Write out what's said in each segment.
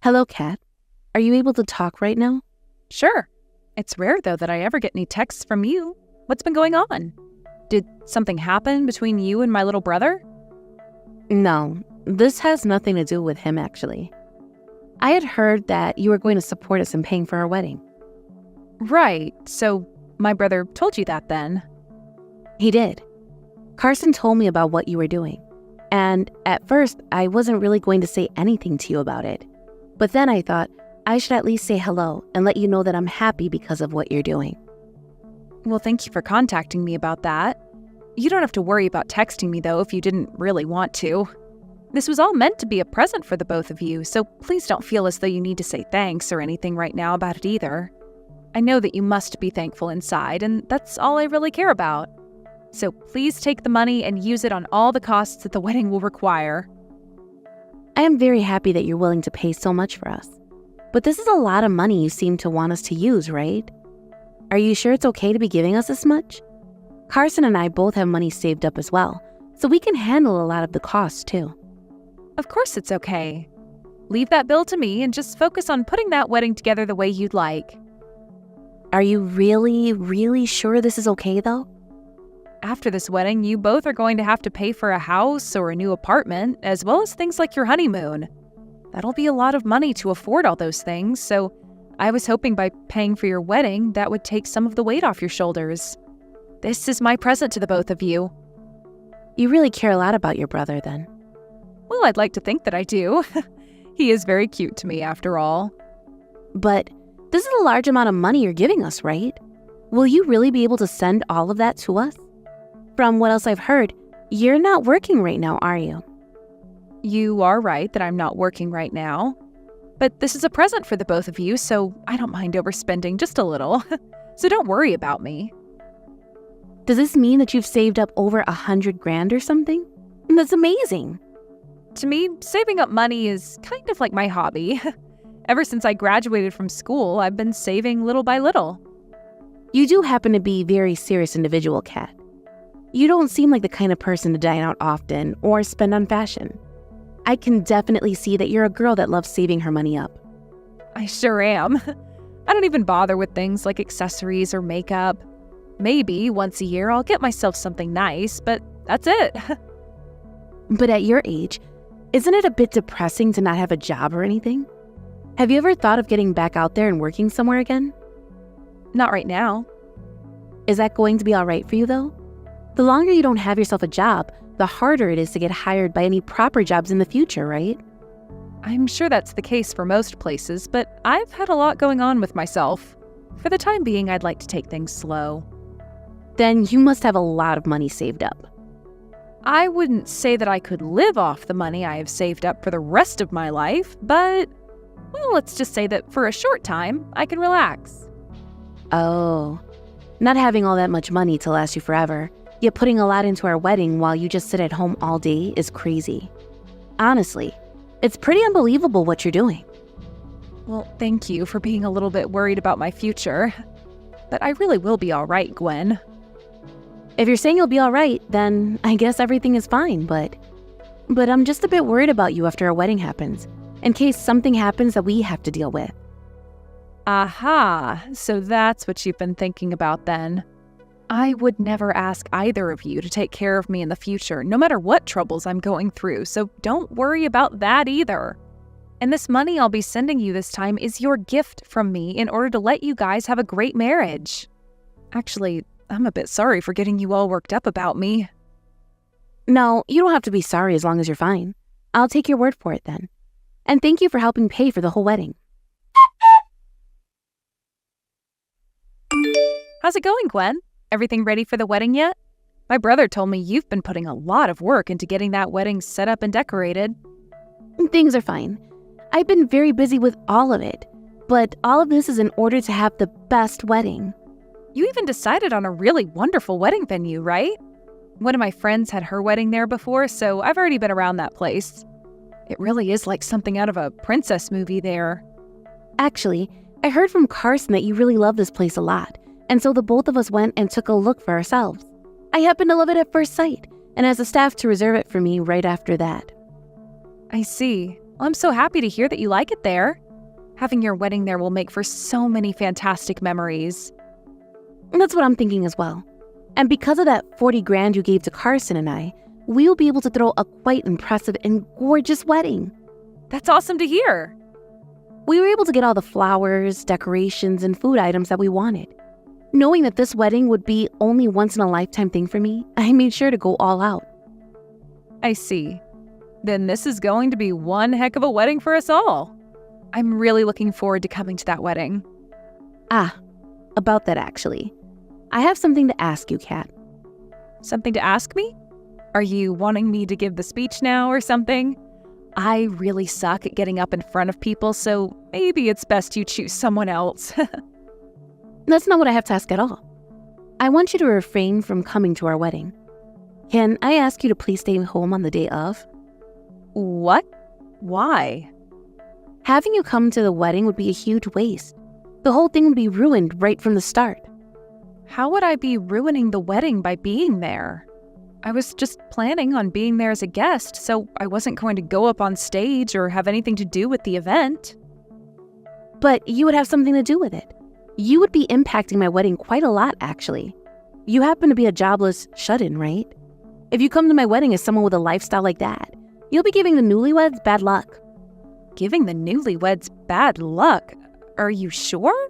Hello, Kat. Are you able to talk right now? Sure. It's rare, though, that I ever get any texts from you. What's been going on? Did something happen between you and my little brother? No, this has nothing to do with him, actually. I had heard that you were going to support us in paying for our wedding. Right, so my brother told you that then. He did. Carson told me about what you were doing. And at first, I wasn't really going to say anything to you about it. But then I thought I should at least say hello and let you know that I'm happy because of what you're doing. Well, thank you for contacting me about that. You don't have to worry about texting me, though, if you didn't really want to. This was all meant to be a present for the both of you, so please don't feel as though you need to say thanks or anything right now about it either. I know that you must be thankful inside, and that's all I really care about. So please take the money and use it on all the costs that the wedding will require. I am very happy that you're willing to pay so much for us. But this is a lot of money you seem to want us to use, right? Are you sure it's okay to be giving us this much? Carson and I both have money saved up as well, so we can handle a lot of the costs too. Of course it's okay. Leave that bill to me and just focus on putting that wedding together the way you'd like. Are you really sure this is okay though? After this wedding, you both are going to have to pay for a house or a new apartment, as well as things like your honeymoon. That'll be a lot of money to afford all those things, so I was hoping by paying for your wedding, that would take some of the weight off your shoulders. This is my present to the both of you. You really care a lot about your brother then. Well, I'd like to think that I do. He is very cute to me, after all. But this is a large amount of money you're giving us, right? Will you really be able to send all of that to us? From what else I've heard, you're not working right now, are you? You are right that I'm not working right now. But this is a present for the both of you, so I don't mind overspending just a little. So don't worry about me. Does this mean that you've saved up over $100,000 or something? That's amazing. To me, saving up money is kind of like my hobby. Ever since I graduated from school, I've been saving little by little. You do happen to be a very serious individual, Kat. You don't seem like the kind of person to dine out often or spend on fashion. I can definitely see that you're a girl that loves saving her money up. I sure am. I don't even bother with things like accessories or makeup. Maybe once a year I'll get myself something nice, but that's it. But at your age, isn't it a bit depressing to not have a job or anything? Have you ever thought of getting back out there and working somewhere again? Not right now. Is that going to be all right for you, though? The longer you don't have yourself a job, the harder it is to get hired by any proper jobs in the future, right? I'm sure that's the case for most places, but I've had a lot going on with myself. For the time being, I'd like to take things slow. Then you must have a lot of money saved up. I wouldn't say that I could live off the money I have saved up for the rest of my life, but, well, let's just say that for a short time, I can relax. Oh, not having all that much money to last you forever, yet putting a lot into our wedding while you just sit at home all day is crazy. Honestly, it's pretty unbelievable what you're doing. Well, thank you for being a little bit worried about my future. But I really will be all right, Gwen. If you're saying you'll be all right, then I guess everything is fine, but I'm just a bit worried about you after our wedding happens, in case something happens that we have to deal with. Aha, so that's what you've been thinking about then. I would never ask either of you to take care of me in the future, no matter what troubles I'm going through, so don't worry about that either. And this money I'll be sending you this time is your gift from me in order to let you guys have a great marriage. Actually, I'm a bit sorry for getting you all worked up about me. No, you don't have to be sorry as long as you're fine. I'll take your word for it then. And thank you for helping pay for the whole wedding. How's it going, Gwen? Everything ready for the wedding yet? My brother told me you've been putting a lot of work into getting that wedding set up and decorated. Things are fine. I've been very busy with all of it, but all of this is in order to have the best wedding. You even decided on a really wonderful wedding venue, right? One of my friends had her wedding there before, so I've already been around that place. It really is like something out of a princess movie there. Actually, I heard from Carson that you really love this place a lot, and so the both of us went and took a look for ourselves. I happened to love it at first sight, and asked the staff to reserve it for me right after that. I see. Well, I'm so happy to hear that you like it there. Having your wedding there will make for so many fantastic memories. And that's what I'm thinking as well. And because of that 40 grand you gave to Carson and I, we'll be able to throw a quite impressive and gorgeous wedding. That's awesome to hear. We were able to get all the flowers, decorations, and food items that we wanted. Knowing that this wedding would be only once-in-a-lifetime thing for me, I made sure to go all out. I see. Then this is going to be one heck of a wedding for us all. I'm really looking forward to coming to that wedding. About that actually. I have something to ask you, Kat. Something to ask me? Are you wanting me to give the speech now or something? I really suck at getting up in front of people, so maybe it's best you choose someone else. That's not what I have to ask at all. I want you to refrain from coming to our wedding. Can I ask you to please stay home on the day of? What? Why? Having you come to the wedding would be a huge waste. The whole thing would be ruined right from the start. How would I be ruining the wedding by being there? I was just planning on being there as a guest, so I wasn't going to go up on stage or have anything to do with the event. But you would have something to do with it. You would be impacting my wedding quite a lot, actually. You happen to be a jobless shut-in, right? If you come to my wedding as someone with a lifestyle like that, you'll be giving the newlyweds bad luck. Giving the newlyweds bad luck? Are you sure?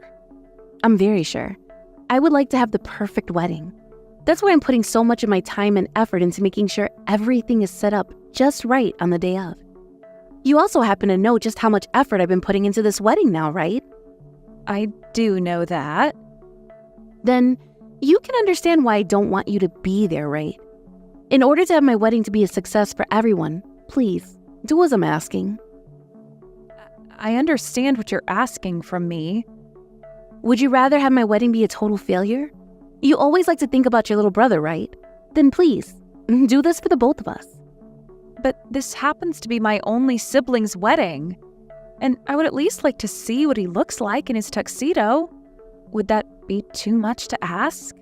I'm very sure. I would like to have the perfect wedding. That's why I'm putting so much of my time and effort into making sure everything is set up just right on the day of. You also happen to know just how much effort I've been putting into this wedding now, right? I do know that. Then you can understand why I don't want you to be there, right? In order to have my wedding to be a success for everyone, please, do as I'm asking. I understand what you're asking from me. Would you rather have my wedding be a total failure? You always like to think about your little brother, right? Then please, do this for the both of us. But this happens to be my only sibling's wedding. And I would at least like to see what he looks like in his tuxedo. Would that be too much to ask?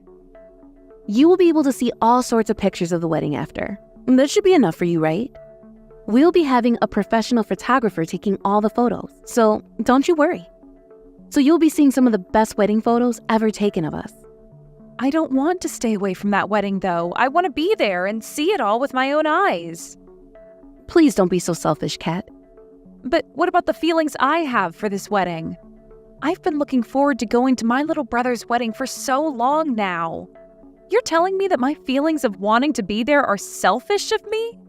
You will be able to see all sorts of pictures of the wedding after. That should be enough for you, right? We'll be having a professional photographer taking all the photos, so don't you worry. So you'll be seeing some of the best wedding photos ever taken of us. I don't want to stay away from that wedding, though. I want to be there and see it all with my own eyes. Please don't be so selfish, Kat. But what about the feelings I have for this wedding? I've been looking forward to going to my little brother's wedding for so long now. You're telling me that my feelings of wanting to be there are selfish of me?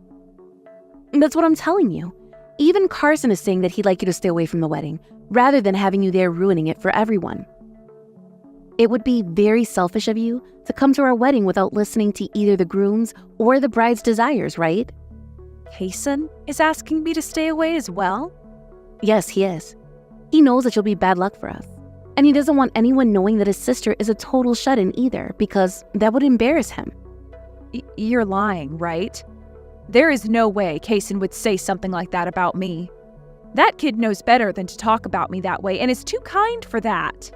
That's what I'm telling you. Even Carson is saying that he'd like you to stay away from the wedding, rather than having you there ruining it for everyone. It would be very selfish of you to come to our wedding without listening to either the groom's or the bride's desires, right? Kason is asking me to stay away as well? Yes, he is. He knows that you'll be bad luck for us. And he doesn't want anyone knowing that his sister is a total shut-in either, because that would embarrass him. You're lying, right? There is no way Kason would say something like that about me. That kid knows better than to talk about me that way and is too kind for that.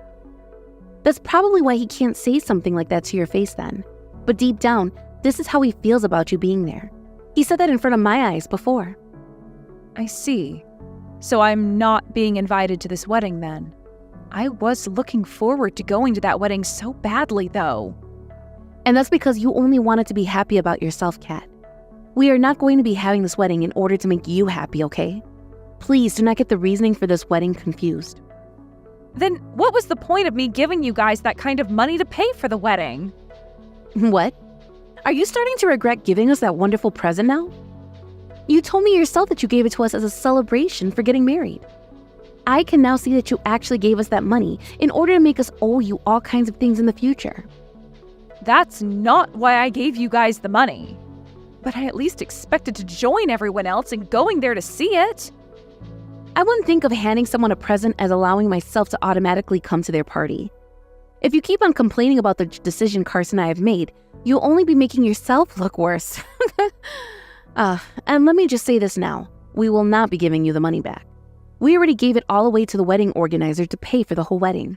That's probably why he can't say something like that to your face then. But deep down, this is how he feels about you being there. He said that in front of my eyes before. I see. So I'm not being invited to this wedding then. I was looking forward to going to that wedding so badly, though. And that's because you only wanted to be happy about yourself, Kat. We are not going to be having this wedding in order to make you happy, okay? Please do not get the reasoning for this wedding confused. Then what was the point of me giving you guys that kind of money to pay for the wedding? What? Are you starting to regret giving us that wonderful present now? You told me yourself that you gave it to us as a celebration for getting married. I can now see that you actually gave us that money in order to make us owe you all kinds of things in the future. That's not why I gave you guys the money. But I at least expected to join everyone else in going there to see it. I wouldn't think of handing someone a present as allowing myself to automatically come to their party. If you keep on complaining about the decision Carson and I have made, you'll only be making yourself look worse. And let me just say this now. We will not be giving you the money back. We already gave it all away to the wedding organizer to pay for the whole wedding.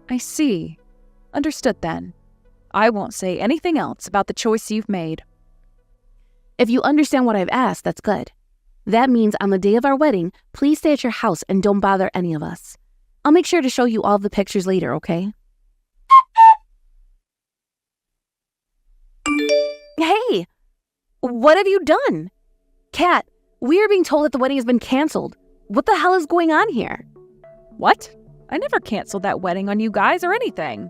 I see. Understood then. I won't say anything else about the choice you've made. If you understand what I've asked, that's good. That means on the day of our wedding, please stay at your house and don't bother any of us. I'll make sure to show you all the pictures later, okay? Hey! What have you done? Kat, we are being told that the wedding has been canceled. What the hell is going on here? What? I never canceled that wedding on you guys or anything.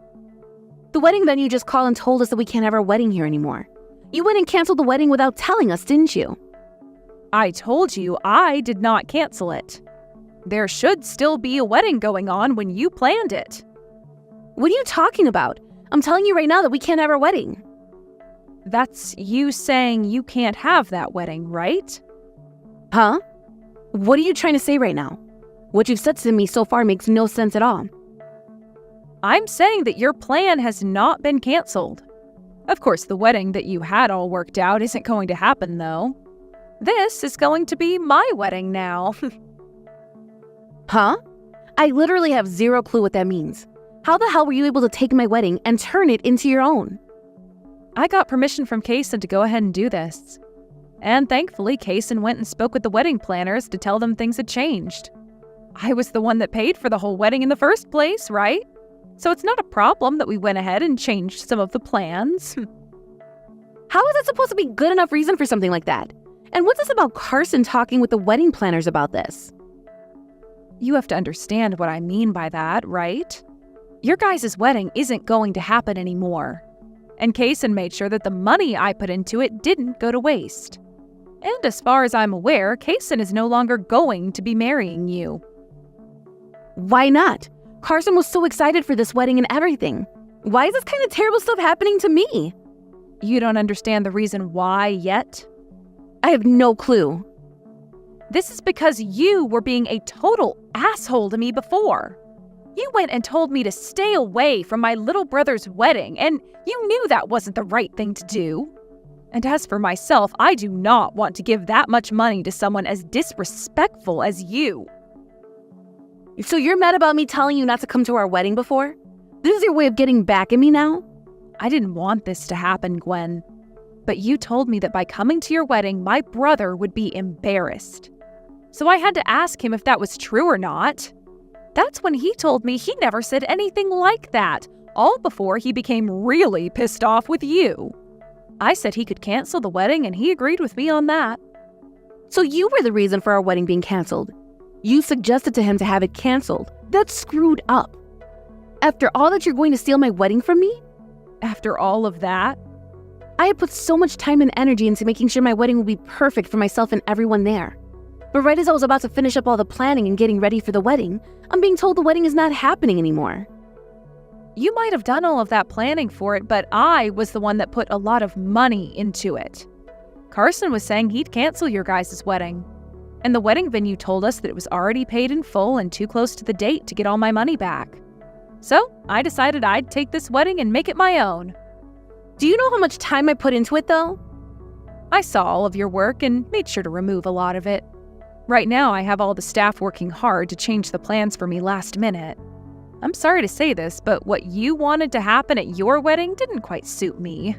The wedding venue just called and told us that we can't have our wedding here anymore. You went and canceled the wedding without telling us, didn't you? I told you I did not cancel it. There should still be a wedding going on when you planned it. What are you talking about? I'm telling you right now that we can't have our wedding. That's you saying you can't have that wedding, right? Huh? What are you trying to say right now? What you've said to me so far makes no sense at all. I'm saying that your plan has not been canceled. Of course, the wedding that you had all worked out isn't going to happen, though. This is going to be my wedding now. Huh? I literally have zero clue what that means. How the hell were you able to take my wedding and turn it into your own? I got permission from Kaysen to go ahead and do this. And thankfully, Kaysen went and spoke with the wedding planners to tell them things had changed. I was the one that paid for the whole wedding in the first place, right? So it's not a problem that we went ahead and changed some of the plans. How is that supposed to be good enough reason for something like that? And what's this about Carson talking with the wedding planners about this? You have to understand what I mean by that, right? Your guys' wedding isn't going to happen anymore. And Kaysen made sure that the money I put into it didn't go to waste. And as far as I'm aware, Kaysen is no longer going to be marrying you. Why not? Carson was so excited for this wedding and everything. Why is this kind of terrible stuff happening to me? You don't understand the reason why yet? I have no clue. This is because you were being a total asshole to me before. You went and told me to stay away from my little brother's wedding, and you knew that wasn't the right thing to do. And as for myself, I do not want to give that much money to someone as disrespectful as you. So you're mad about me telling you not to come to our wedding before? This is your way of getting back at me now? I didn't want this to happen, Gwen. But you told me that by coming to your wedding, my brother would be embarrassed. So I had to ask him if that was true or not. That's when he told me he never said anything like that, all before he became really pissed off with you. I said he could cancel the wedding, and he agreed with me on that. So you were the reason for our wedding being canceled. You suggested to him to have it canceled. That's screwed up. After all that, you're going to steal my wedding from me? After all of that? I had put so much time and energy into making sure my wedding would be perfect for myself and everyone there. But right as I was about to finish up all the planning and getting ready for the wedding, I'm being told the wedding is not happening anymore. You might have done all of that planning for it, but I was the one that put a lot of money into it. Carson was saying he'd cancel your guys' wedding. And the wedding venue told us that it was already paid in full and too close to the date to get all my money back. So I decided I'd take this wedding and make it my own. Do you know how much time I put into it, though? I saw all of your work and made sure to remove a lot of it. Right now, I have all the staff working hard to change the plans for me last minute. I'm sorry to say this, but what you wanted to happen at your wedding didn't quite suit me.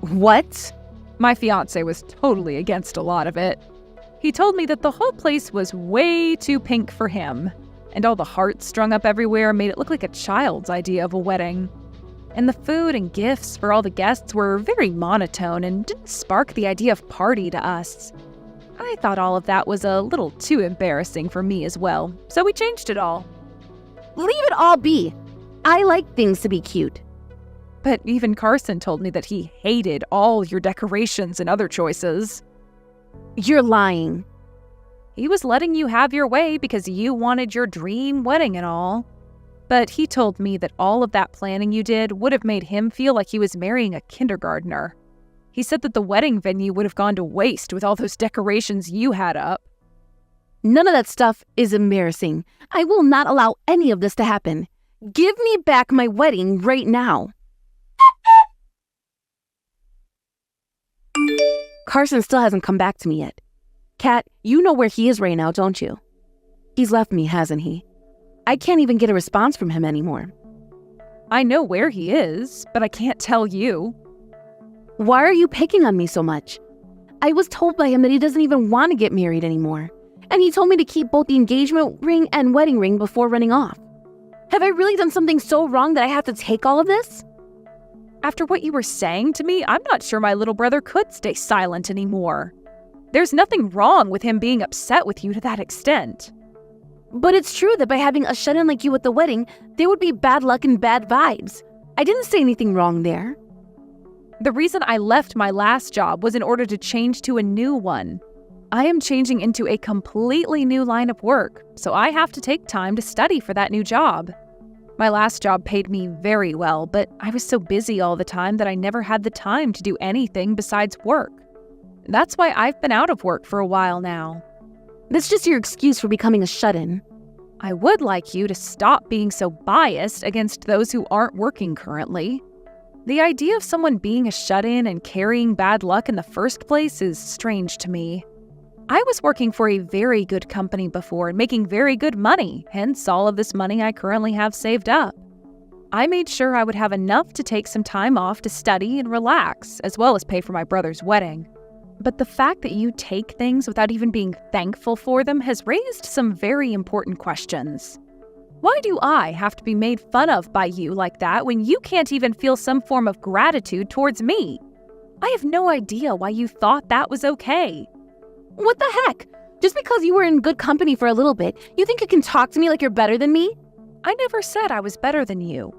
What? My fiancé was totally against a lot of it. He told me that the whole place was way too pink for him, and all the hearts strung up everywhere made it look like a child's idea of a wedding. And the food and gifts for all the guests were very monotone and didn't spark the idea of party to us. I thought all of that was a little too embarrassing for me as well, so we changed it all. Leave it all be. I like things to be cute. But even Carson told me that he hated all your decorations and other choices. You're lying. He was letting you have your way because you wanted your dream wedding and all. But he told me that all of that planning you did would have made him feel like he was marrying a kindergartner. He said that the wedding venue would have gone to waste with all those decorations you had up. None of that stuff is embarrassing. I will not allow any of this to happen. Give me back my wedding right now. Carson still hasn't come back to me yet. Kat, you know where he is right now, don't you? He's left me, hasn't he? I can't even get a response from him anymore. I know where he is, but I can't tell you. Why are you picking on me so much? I was told by him that he doesn't even want to get married anymore. And he told me to keep both the engagement ring and wedding ring before running off. Have I really done something so wrong that I have to take all of this? After what you were saying to me, I'm not sure my little brother could stay silent anymore. There's nothing wrong with him being upset with you to that extent. But it's true that by having a shut-in like you at the wedding, there would be bad luck and bad vibes. I didn't say anything wrong there. The reason I left my last job was in order to change to a new one. I am changing into a completely new line of work, so I have to take time to study for that new job. My last job paid me very well, but I was so busy all the time that I never had the time to do anything besides work. That's why I've been out of work for a while now. That's just your excuse for becoming a shut-in. I would like you to stop being so biased against those who aren't working currently. The idea of someone being a shut-in and carrying bad luck in the first place is strange to me. I was working for a very good company before and making very good money, hence all of this money I currently have saved up. I made sure I would have enough to take some time off to study and relax, as well as pay for my brother's wedding. But the fact that you take things without even being thankful for them has raised some very important questions. Why do I have to be made fun of by you like that when you can't even feel some form of gratitude towards me? I have no idea why you thought that was okay. What the heck? Just because you were in good company for a little bit, you think you can talk to me like you're better than me? I never said I was better than you.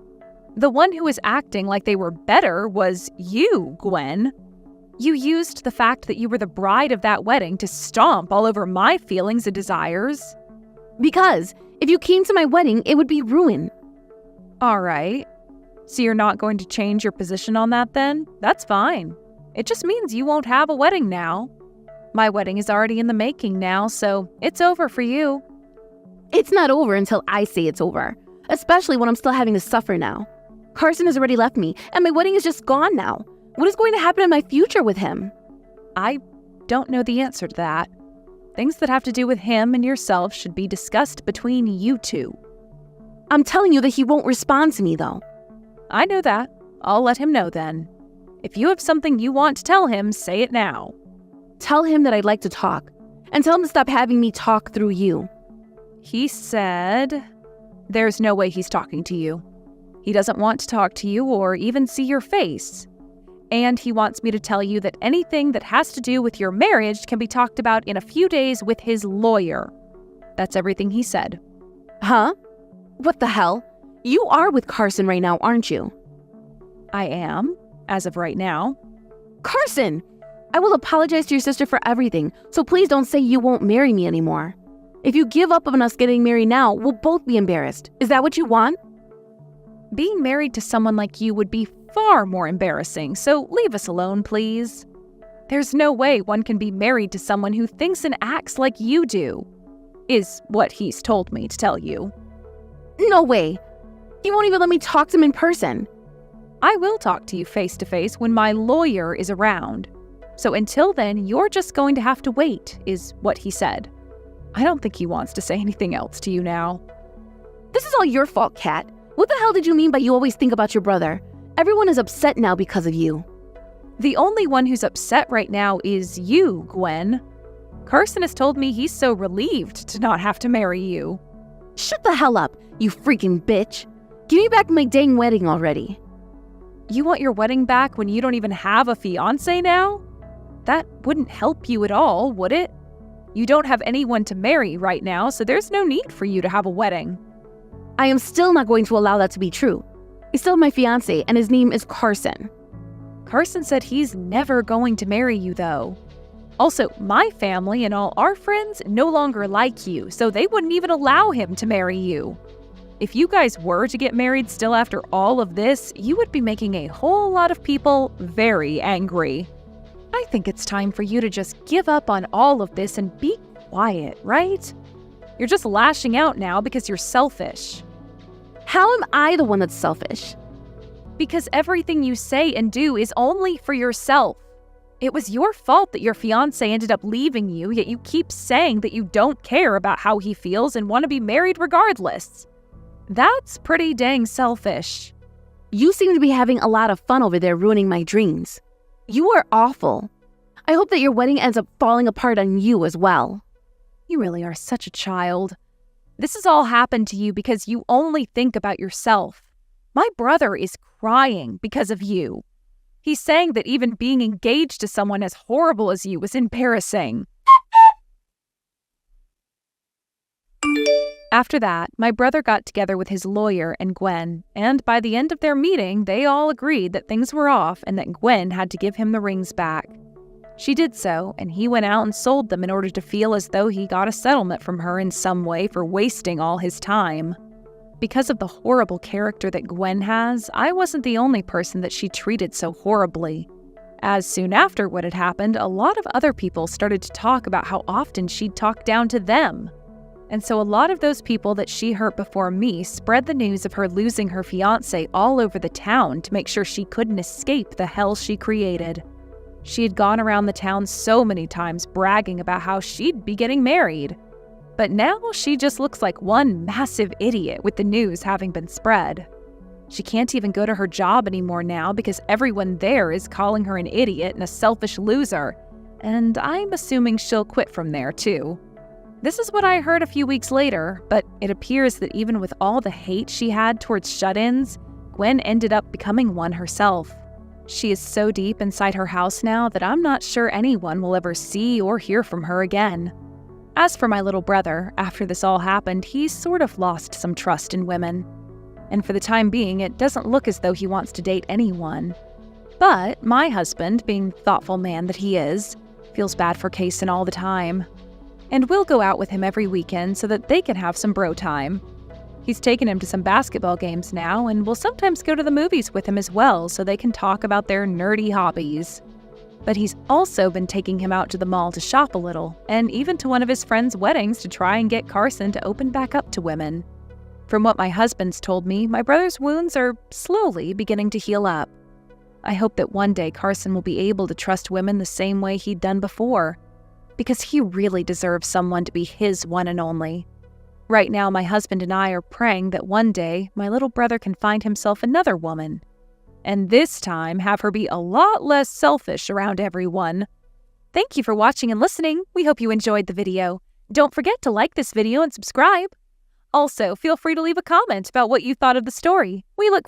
The one who was acting like they were better was you, Gwen. You used the fact that you were the bride of that wedding to stomp all over my feelings and desires. Because if you came to my wedding, it would be ruin. All right. So you're not going to change your position on that then? That's fine. It just means you won't have a wedding now. My wedding is already in the making now, so it's over for you. It's not over until I say it's over, especially when I'm still having to suffer now. Carson has already left me, and my wedding is just gone now. What is going to happen in my future with him? I don't know the answer to that. Things that have to do with him and yourself should be discussed between you two. I'm telling you that he won't respond to me, though. I know that. I'll let him know then. If you have something you want to tell him, say it now. Tell him that I'd like to talk, and tell him to stop having me talk through you. He said there's no way he's talking to you. He doesn't want to talk to you or even see your face. And he wants me to tell you that anything that has to do with your marriage can be talked about in a few days with his lawyer. That's everything he said. Huh? What the hell? You are with Carson right now, aren't you? I am, as of right now. Carson! I will apologize to your sister for everything, so please don't say you won't marry me anymore. If you give up on us getting married now, we'll both be embarrassed. Is that what you want? Being married to someone like you would be far more embarrassing, so leave us alone, please. There's no way one can be married to someone who thinks and acts like you do, is what he's told me to tell you. No way. He won't even let me talk to him in person. I will talk to you face to face when my lawyer is around. So until then, you're just going to have to wait, is what he said. I don't think he wants to say anything else to you now. This is all your fault, Kat. What the hell did you mean by you always think about your brother? Everyone is upset now because of you. The only one who's upset right now is you, Gwen. Carson has told me he's so relieved to not have to marry you. Shut the hell up, you freaking bitch. Give me back my dang wedding already. You want your wedding back when you don't even have a fiancé now? That wouldn't help you at all, would it? You don't have anyone to marry right now, so there's no need for you to have a wedding. I am still not going to allow that to be true. He's still my fiancé, and his name is Carson. Carson said he's never going to marry you, though. Also, my family and all our friends no longer like you, so they wouldn't even allow him to marry you. If you guys were to get married still after all of this, you would be making a whole lot of people very angry. I think it's time for you to just give up on all of this and be quiet, right? You're just lashing out now because you're selfish. How am I the one that's selfish? Because everything you say and do is only for yourself. It was your fault that your fiancé ended up leaving you, yet you keep saying that you don't care about how he feels and want to be married regardless. That's pretty dang selfish. You seem to be having a lot of fun over there ruining my dreams. You are awful. I hope that your wedding ends up falling apart on you as well. You really are such a child. This has all happened to you because you only think about yourself. My brother is crying because of you. He's saying that even being engaged to someone as horrible as you is embarrassing. After that, my brother got together with his lawyer and Gwen, and by the end of their meeting, they all agreed that things were off and that Gwen had to give him the rings back. She did so, and he went out and sold them in order to feel as though he got a settlement from her in some way for wasting all his time. Because of the horrible character that Gwen has, I wasn't the only person that she treated so horribly. As soon after what had happened, a lot of other people started to talk about how often she'd talk down to them. And so a lot of those people that she hurt before me spread the news of her losing her fiancé all over the town to make sure she couldn't escape the hell she created. She had gone around the town so many times bragging about how she'd be getting married. But now she just looks like one massive idiot with the news having been spread. She can't even go to her job anymore now because everyone there is calling her an idiot and a selfish loser. And I'm assuming she'll quit from there too. This is what I heard a few weeks later, but it appears that even with all the hate she had towards shut-ins, Gwen ended up becoming one herself. She is so deep inside her house now that I'm not sure anyone will ever see or hear from her again. As for my little brother, after this all happened, he sort of lost some trust in women. And for the time being, it doesn't look as though he wants to date anyone. But my husband, being the thoughtful man that he is, feels bad for Kaysen all the time. And we'll go out with him every weekend so that they can have some bro time. He's taken him to some basketball games now, and we'll sometimes go to the movies with him as well so they can talk about their nerdy hobbies. But he's also been taking him out to the mall to shop a little, and even to one of his friends' weddings to try and get Carson to open back up to women. From what my husband's told me, my brother's wounds are slowly beginning to heal up. I hope that one day Carson will be able to trust women the same way he'd done before, because he really deserves someone to be his one and only. Right now, my husband and I are praying that one day my little brother can find himself another woman, and this time have her be a lot less selfish around everyone. Thank you for watching and listening. We hope you enjoyed the video. Don't forget to like this video and subscribe. Also, feel free to leave a comment about what you thought of the story. We look